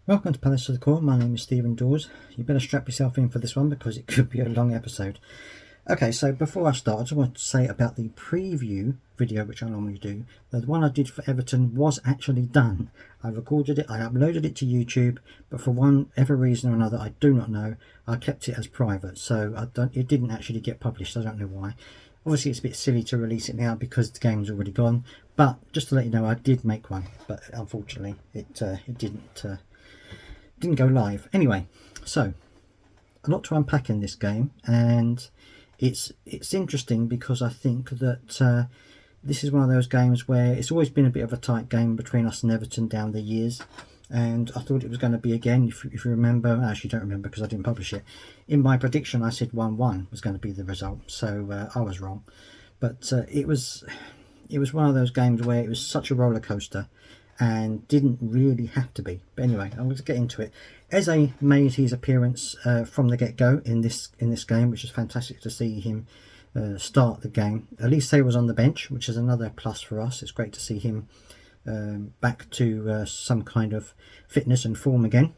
Welcome to Palace of the Core. My name is Stephen Dawes. You better strap yourself in for this one because it could be a long episode. Okay, so before I start, I just want to say about the preview video, which I normally do. The one I did for Everton was actually done. I recorded it, I uploaded it to YouTube, but for whatever reason or another, I do not know, I kept it as private. So it didn't actually get published. I don't know why. Obviously, it's a bit silly to release it now because the game's already gone. But just to let you know, I did make one, but unfortunately, it didn't go live. Anyway, so a lot to unpack in this game, and it's interesting because I think that this is one of those games where it's always been a bit of a tight game between us and Everton down the years, and I thought it was going to be again. If you remember, I actually don't remember because I didn't publish it. In my prediction, I said 1-1 was going to be the result, so I was wrong. But it was one of those games where it was such a roller coaster and didn't really have to be. But anyway, I'm going to get into it. Eze made his appearance from the get-go in this game, which is fantastic to see him start the game. Elise was on the bench, which is another plus for us. It's great to see him back to some kind of fitness and form again.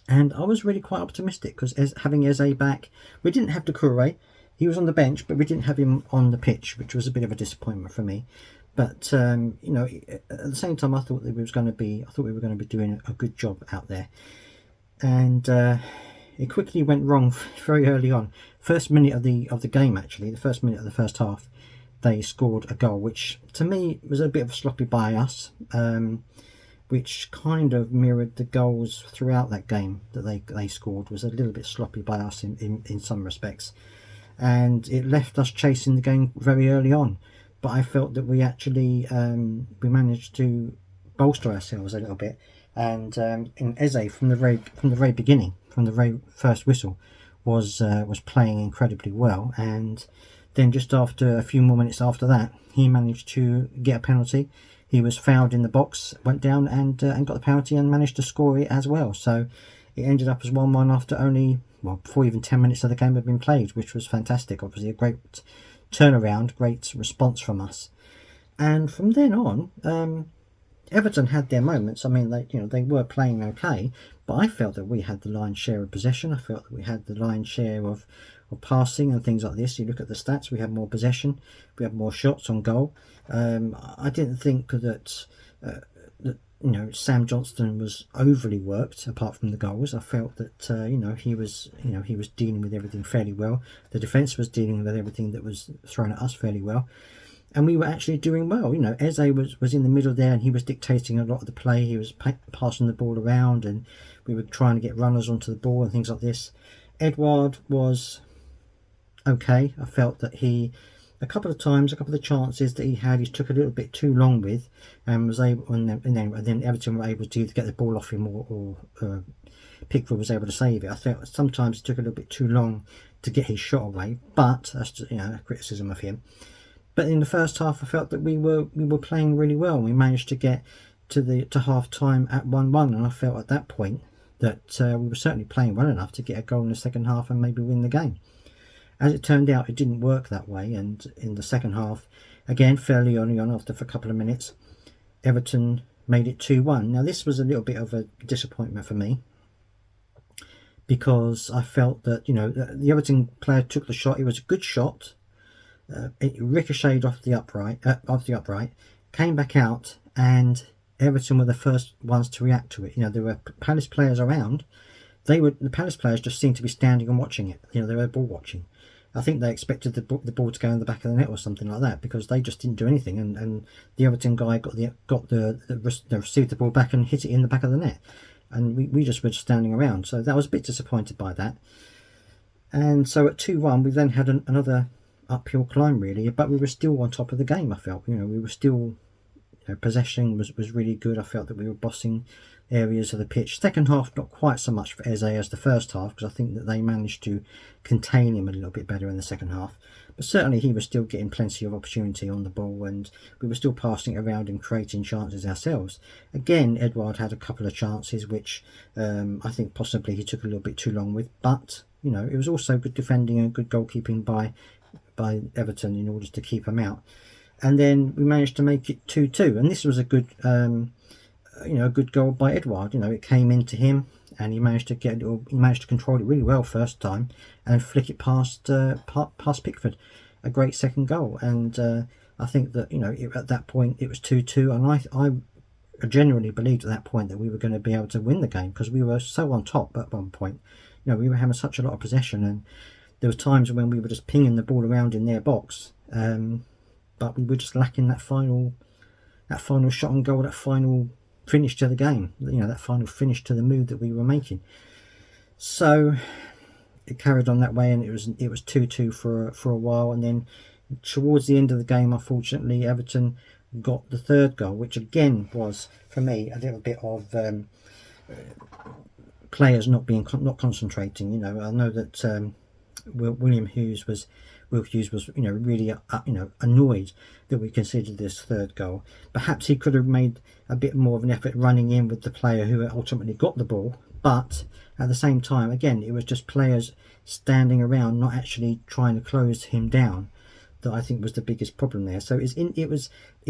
And I was really quite optimistic because having Eze back, we didn't have Doucouré. He was on the bench, but we didn't have him on the pitch, which was a bit of a disappointment for me. But you know, at the same time, I thought we were going to be doing a good job out there, and it quickly went wrong very early on. First minute of the game, actually, the first minute of the first half, they scored a goal, which to me was a bit of a sloppy by us, which kind of mirrored the goals throughout that game that they scored. Was a little bit sloppy by us in some respects, and it left us chasing the game very early on. But I felt that we actually we managed to bolster ourselves a little bit, and in Eze from the very beginning, from the very first whistle, was playing incredibly well. And then just after a few more minutes after that, he managed to get a penalty. He was fouled in the box, went down and got the penalty and managed to score it as well. So it ended up as 1-1 after only before even 10 minutes of the game had been played, which was fantastic. Obviously, a great turnaround, great response from us. And from then on, Everton had their moments. I mean, they were playing okay, but I felt that we had the lion's share of possession. I felt that we had the lion's share of passing and things like this. You look at the stats, we had more possession, we had more shots on goal. I didn't think that Sam Johnston was overly worked apart from the goals. I felt that he was dealing with everything fairly well. The defence was dealing with everything that was thrown at us fairly well, and we were actually doing well. Eze was in the middle there, and he was dictating a lot of the play. He was passing the ball around, and we were trying to get runners onto the ball and things like this. Edouard was okay. I felt that a couple of chances that he took a little bit too long with, and was able, and then Everton were able to either get the ball off him or Pickford was able to save it. I felt sometimes it took a little bit too long to get his shot away, but that's just, a criticism of him. But in the first half, I felt that we were playing really well. We managed to get to half time at 1-1, and I felt at that point that we were certainly playing well enough to get a goal in the second half and maybe win the game. As it turned out, it didn't work that way, and in the second half, again, fairly early on, after a couple of minutes, Everton made it 2-1. Now, this was a little bit of a disappointment for me, because I felt that, the Everton player took the shot. It was a good shot. It ricocheted off the upright, came back out, and Everton were the first ones to react to it. There were Palace players around. The Palace players just seemed to be standing and watching it. They were ball watching. I think they expected the ball to go in the back of the net or something like that, because they just didn't do anything, and the Everton guy received the ball back and hit it in the back of the net, and we just were standing around. So that was a bit disappointed by that. And so at 2-1, we then had another uphill climb really, but we were still on top of the game. I felt we were still possession was really good. I felt that we were bossing areas of the pitch. Second half, not quite so much for Eze as the first half, because I think that they managed to contain him a little bit better in the second half. But certainly he was still getting plenty of opportunity on the ball, and we were still passing it around and creating chances ourselves. Again, Edouard had a couple of chances which I think possibly he took a little bit too long with, but it was also good defending and good goalkeeping by Everton in order to keep him out. And then we managed to make it 2-2, and this was a good a good goal by Edouard. It came into him, and he managed to control it really well first time, and flick it past Pickford. A great second goal, and I think that at that point it was 2-2, and I genuinely believed at that point that we were going to be able to win the game, because we were so on top at one point. We were having such a lot of possession, and there was times when we were just pinging the ball around in their box, but we were just lacking that final shot on goal, that final finish to the game, that final finish to the move that we were making. So it carried on that way, and it was 2-2 for a while, and then towards the end of the game, unfortunately, Everton got the third goal, which again was for me a little bit of players not concentrating. I know that Will Hughes was really annoyed that we considered this third goal. Perhaps he could have made a bit more of an effort running in with the player who ultimately got the ball, but at the same time, again, it was just players standing around, not actually trying to close him down, that I think was the biggest problem there. So it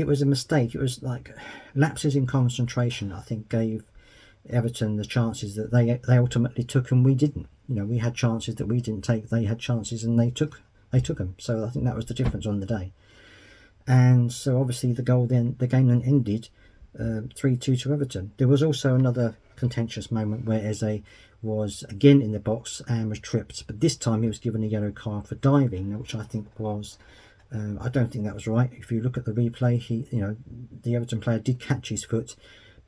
was a mistake. It was like lapses in concentration, I think, gave Everton the chances that they ultimately took, and we didn't. We had chances that we didn't take. They had chances and they took them. So I think that was the difference on the day. And so obviously the game then ended 3-2 to Everton. There was also another contentious moment where Eze was again in the box and was tripped, but this time he was given a yellow card for diving, which I think was I don't think that was right. If you look at the replay, the Everton player did catch his foot.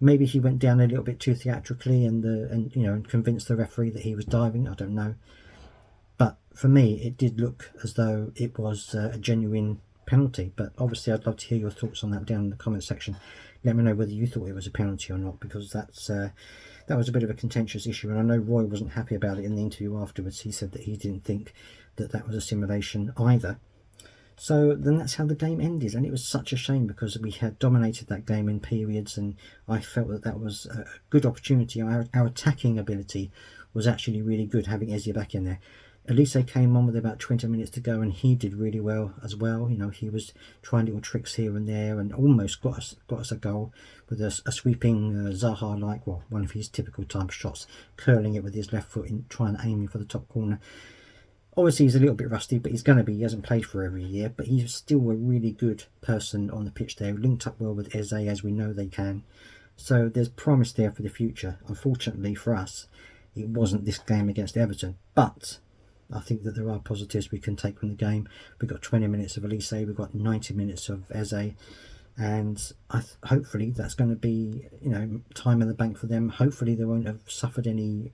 Maybe he went down a little bit too theatrically and convinced the referee that he was diving. I don't know, but for me it did look as though it was a genuine penalty. But obviously I'd love to hear your thoughts on that down in the comment section. Let me know whether you thought it was a penalty or not, because that was a bit of a contentious issue, and I know Roy wasn't happy about it in the interview afterwards. He said that he didn't think that was a simulation either. So then that's how the game ended, and it was such a shame because we had dominated that game in periods, and I felt that was a good opportunity. Our attacking ability was actually really good, having Eze back in there. Elise came on with about 20 minutes to go, and he did really well as well. He was trying little tricks here and there, and almost got us a goal with a sweeping Zaha one of his typical type shots, curling it with his left foot and trying to aim for the top corner. Obviously he's a little bit rusty, but he hasn't played for every year, but he's still a really good person on the pitch there, linked up well with Eze, as we know they can. So there's promise there for the future. Unfortunately for us, it wasn't this game against Everton, but I think that there are positives we can take from the game. We've got 20 minutes of Elise, we've got 90 minutes of Eze, and hopefully that's going to be time in the bank for them. Hopefully they won't have suffered any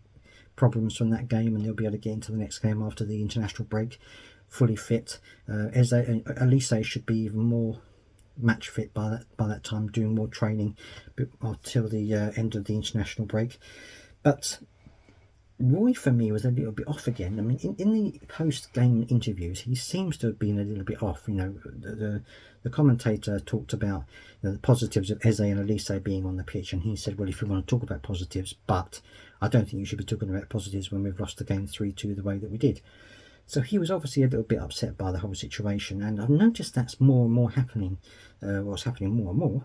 problems from that game, and they'll be able to get into the next game after the international break fully fit. Elise should be even more match fit by that time, doing more training until the end of the international break. But Roy for me was a little bit off again. I mean, in the post-game interviews, he seems to have been a little bit off. The commentator talked about the positives of Eze and Elise being on the pitch, and he said, well, if you want to talk about positives, but I don't think you should be talking about positives when we've lost the game 3-2 the way that we did. So he was obviously a little bit upset by the whole situation, and I've noticed that's more and more happening. What's happening more and more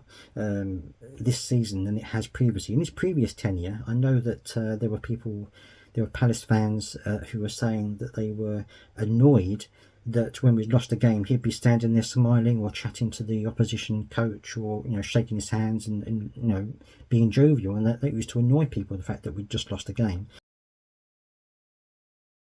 this season than it has previously. In his previous tenure, I know that there were Palace fans who were saying that they were annoyed that when we lost a game, he'd be standing there smiling or chatting to the opposition coach, or shaking his hands and being jovial, and that used to annoy people, the fact that we'd just lost a game.